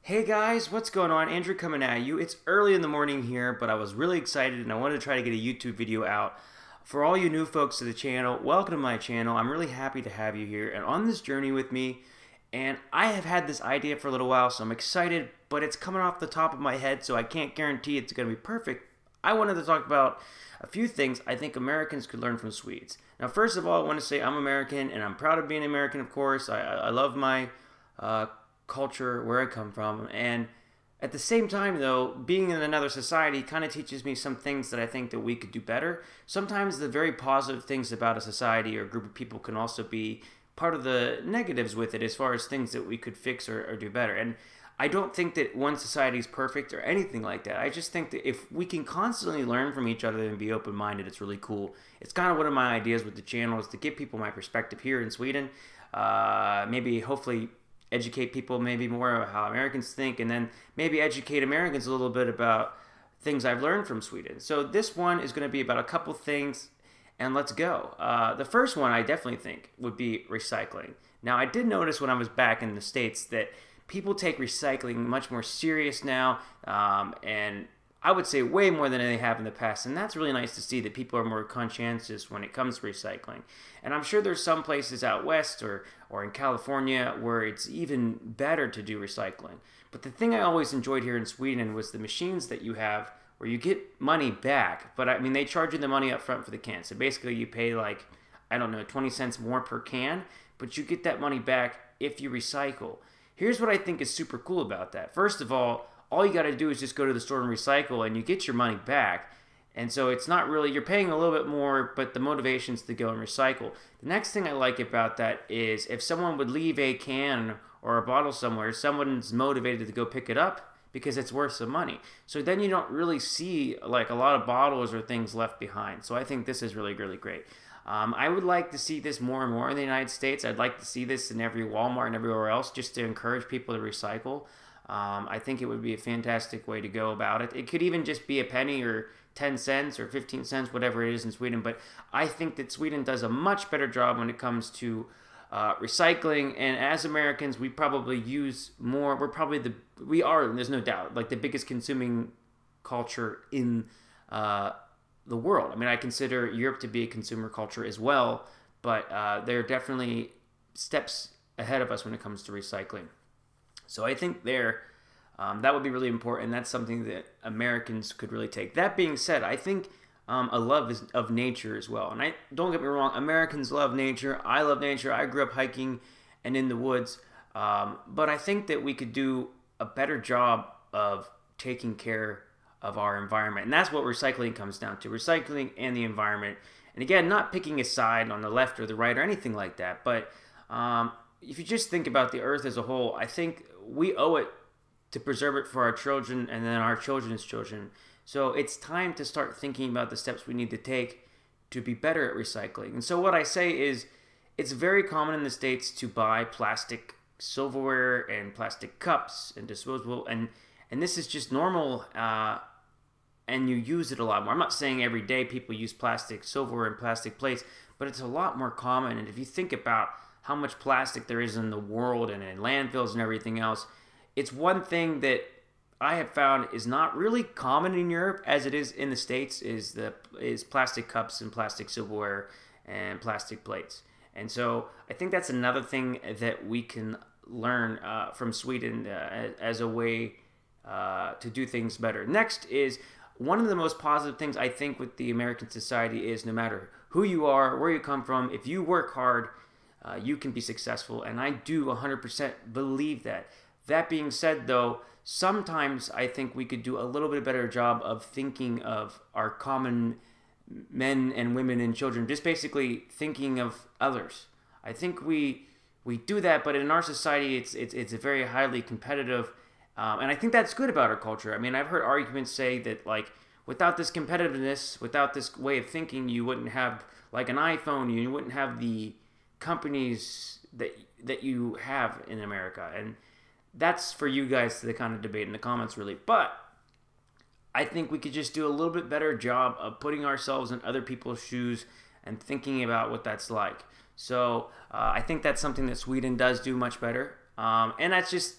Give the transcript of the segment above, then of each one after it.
Hey guys, what's going on? Andrew coming at you. It's early in the morning here, but I was really excited and I wanted to try to get a YouTube video out. For all you new folks to the channel, welcome to my channel. I'm really happy to have you here and on this journey with me. And I have had this idea for a little while, so I'm excited, but it's coming off the top of my head, so I can't guarantee it's going to be perfect. I wanted to talk about a few things I think Americans could learn from Swedes. Now, first of all, I want to say I'm American and I'm proud of being American, of course. I love my culture, where I come from, and at the same time though, being in another society kind of teaches me some things that I think that we could do better. Sometimes the very positive things about a society or a group of people can also be part of the negatives with it as far as things that we could fix or do better. And I don't think that one society is perfect or anything like that. I just think that if we can constantly learn from each other and be open-minded, it's really cool. It's kind of one of my ideas with the channel is to give people my perspective here in Sweden. Maybe hopefully educate people maybe more about how Americans think, and then maybe educate Americans a little bit about things I've learned from Sweden. So this one is going to be about a couple things, and let's go. The first one I definitely think would be recycling. Now, I did notice when I was back in the States that people take recycling much more serious now, and I would say way more than they have in the past, and that's really nice to see that people are more conscientious when it comes to recycling. And I'm sure there's some places out west or in California where it's even better to do recycling. But the thing I always enjoyed here in Sweden was the machines that you have where you get money back, but I mean they charge you the money up front for the can. So basically you pay like, I don't know, 20 cents more per can, but you get that money back if you recycle. Here's what I think is super cool about that. First of all you got to do is just go to the store and recycle and you get your money back. And so it's not really, you're paying a little bit more, but the motivation's to go and recycle. The next thing I like about that is if someone would leave a can or a bottle somewhere, someone's motivated to go pick it up because it's worth some money. So then you don't really see like a lot of bottles or things left behind. So I think this is really, really great. I would like to see this more and more in the United States. I'd like to see this in every Walmart and everywhere else just to encourage people to recycle. I think it would be a fantastic way to go about it. It could even just be a penny or 10 cents or 15 cents, whatever it is in Sweden. But I think that Sweden does a much better job when it comes to recycling. And as Americans, we probably use more. We are, there's no doubt, like the biggest consuming culture in the world. I mean, I consider Europe to be a consumer culture as well. But they're definitely steps ahead of us when it comes to recycling. So I think that would be really important. And that's something that Americans could really take. That being said, I think a love of nature as well. And don't get me wrong, Americans love nature. I love nature. I grew up hiking and in the woods. But I think that we could do a better job of taking care of our environment. And that's what recycling comes down to, recycling and the environment. And again, not picking a side on the left or the right or anything like that. But if you just think about the earth as a whole, I think we owe it to preserve it for our children and then our children's children. So it's time to start thinking about the steps we need to take to be better at recycling. And so what I say is it's very common in the States to buy plastic silverware and plastic cups and disposable, and this is just normal, and you use it a lot more. I'm not saying every day people use plastic silverware and plastic plates, but it's a lot more common. And if you think about how much plastic there is in the world and in landfills and everything else, it's one thing that I have found is not really common in Europe as it is in the States is plastic cups and plastic silverware and plastic plates. And so I think that's another thing that we can learn from Sweden as a way to do things better. Next is one of the most positive things I think with the American society is no matter who you are, where you come from, if you work hard, you can be successful, and I do 100% believe that. That being said, though, sometimes I think we could do a little bit better job of thinking of our common men and women and children, just basically thinking of others. I think we do that, but in our society, it's a very highly competitive, and I think that's good about our culture. I mean, I've heard arguments say that like without this competitiveness, without this way of thinking, you wouldn't have like an iPhone, you wouldn't have the companies that you have in America. And that's for you guys to kind of debate in the comments, really. But I think we could just do a little bit better job of putting ourselves in other people's shoes and thinking about what that's like. So I think that's something that Sweden does do much better. And that's just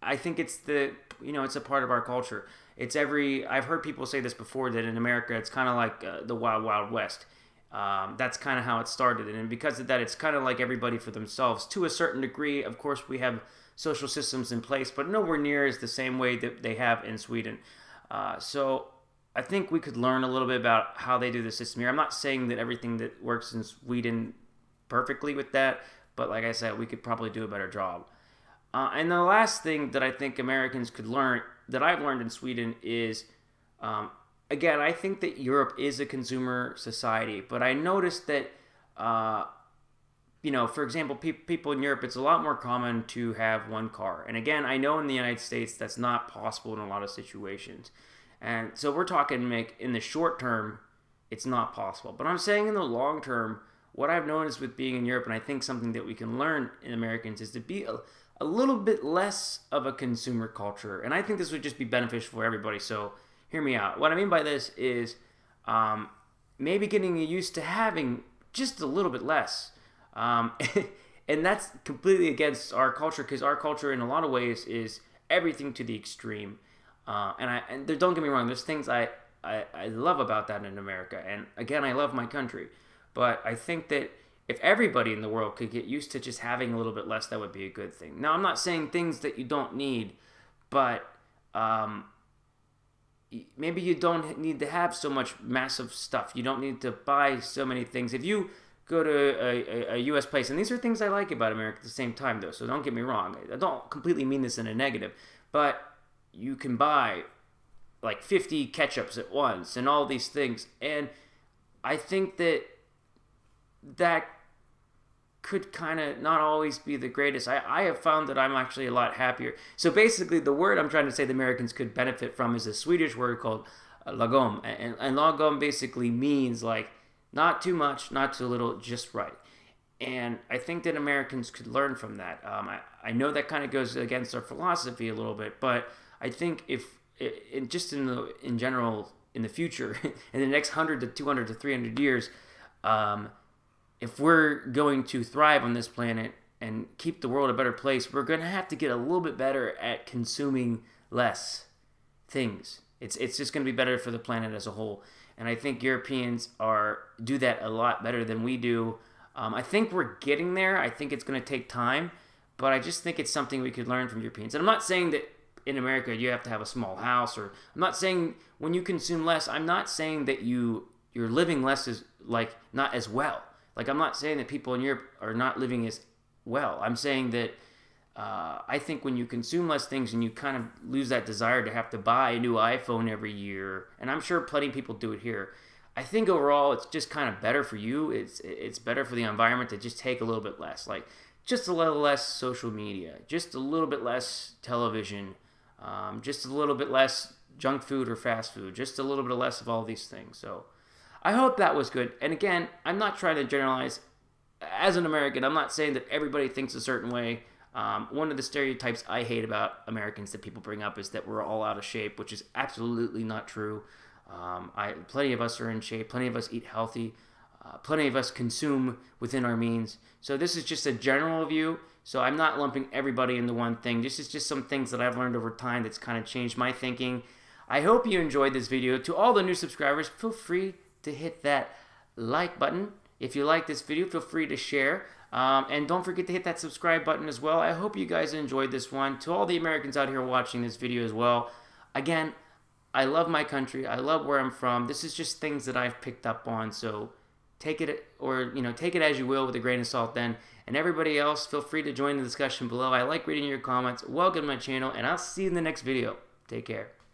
I think it's it's a part of our culture. I've heard people say this before, that in America it's kind of like the Wild Wild West. That's kind of how it started, and because of that, it's kind of like everybody for themselves to a certain degree. Of course, we have social systems in place, but nowhere near as the same way that they have in Sweden. So I think we could learn a little bit about how they do the system here. I'm not saying that everything that works in Sweden perfectly with that, but like I said, we could probably do a better job. And the last thing that I think Americans could learn, that I've learned in Sweden, is, again, I think that Europe is a consumer society, but I noticed that, for example, people in Europe, it's a lot more common to have one car. And again, I know in the United States that's not possible in a lot of situations. And so we're talking, in the short term, it's not possible. But I'm saying in the long term, what I've noticed with being in Europe, and I think something that we can learn in Americans, is to be a little bit less of a consumer culture. And I think this would just be beneficial for everybody. So hear me out. What I mean by this is maybe getting used to having just a little bit less. And that's completely against our culture, because our culture in a lot of ways is everything to the extreme. And don't get me wrong, there's things I love about that in America. And again, I love my country. But I think that if everybody in the world could get used to just having a little bit less, that would be a good thing. Now, I'm not saying things that you don't need, but maybe you don't need to have so much massive stuff. You don't need to buy so many things. If you go to a U.S. place, and these are things I like about America at the same time, though, so don't get me wrong. I don't completely mean this in a negative, but you can buy like 50 ketchups at once and all these things. And I think that could kind of not always be the greatest. I have found that I'm actually a lot happier. So basically, the word I'm trying to say the Americans could benefit from is a Swedish word called lagom. And lagom basically means like not too much, not too little, just right. And I think that Americans could learn from that. I know that kind of goes against our philosophy a little bit, but I think in general, in the future, in the next 100 to 200 to 300 years, if we're going to thrive on this planet and keep the world a better place, we're going to have to get a little bit better at consuming less things. It's just going to be better for the planet as a whole. And I think Europeans do that a lot better than we do. I think we're getting there. I think it's going to take time, but I just think it's something we could learn from Europeans. And I'm not saying that in America you have to have a small house, or I'm not saying when you consume less, I'm not saying that you're living less is like not as well. Like, I'm not saying that people in Europe are not living as well. I'm saying that I think when you consume less things and you kind of lose that desire to have to buy a new iPhone every year, and I'm sure plenty of people do it here, I think overall it's just kind of better for you. It's better for the environment to just take a little bit less. Like, just a little less social media, just a little bit less television, just a little bit less junk food or fast food, just a little bit less of all these things. So I hope that was good. And again, I'm not trying to generalize. As an American, I'm not saying that everybody thinks a certain way. One of the stereotypes I hate about Americans that people bring up is that we're all out of shape, which is absolutely not true. Plenty of us are in shape. Plenty of us eat healthy. Plenty of us consume within our means. So this is just a general view. So I'm not lumping everybody into one thing. This is just some things that I've learned over time that's kind of changed my thinking. I hope you enjoyed this video. To all the new subscribers, feel free to hit that like button. If you like this video, feel free to share. And don't forget to hit that subscribe button as well. I hope you guys enjoyed this one. To all the Americans out here watching this video as well, again, I love my country. I love where I'm from. This is just things that I've picked up on. So take it, or take it as you will with a grain of salt then. And everybody else, feel free to join the discussion below. I like reading your comments. Welcome to my channel, and I'll see you in the next video. Take care.